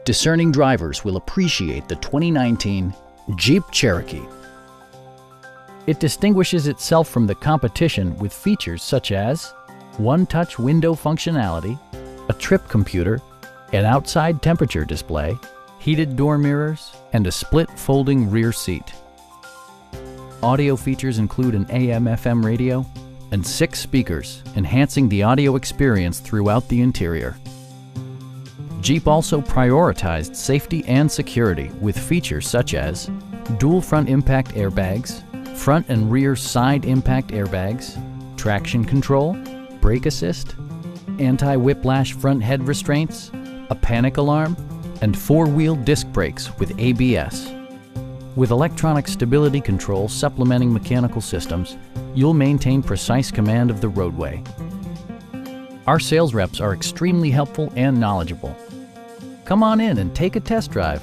Discerning drivers will appreciate the 2019 Jeep Cherokee. It distinguishes itself from the competition with features such as one-touch window functionality, a trip computer, an outside temperature display, heated door mirrors, and a split folding rear seat. Audio features include an AM/FM radio and 6 speakers, enhancing the audio experience throughout the interior. Jeep also prioritized safety and security with features such as dual front impact airbags, front and rear side impact airbags, traction control, brake assist, anti-whiplash front head restraints, a panic alarm, and 4-wheel disc brakes with ABS. With electronic stability control supplementing mechanical systems, you'll maintain precise command of the roadway. Our sales reps are extremely helpful and knowledgeable. Come on in and take a test drive.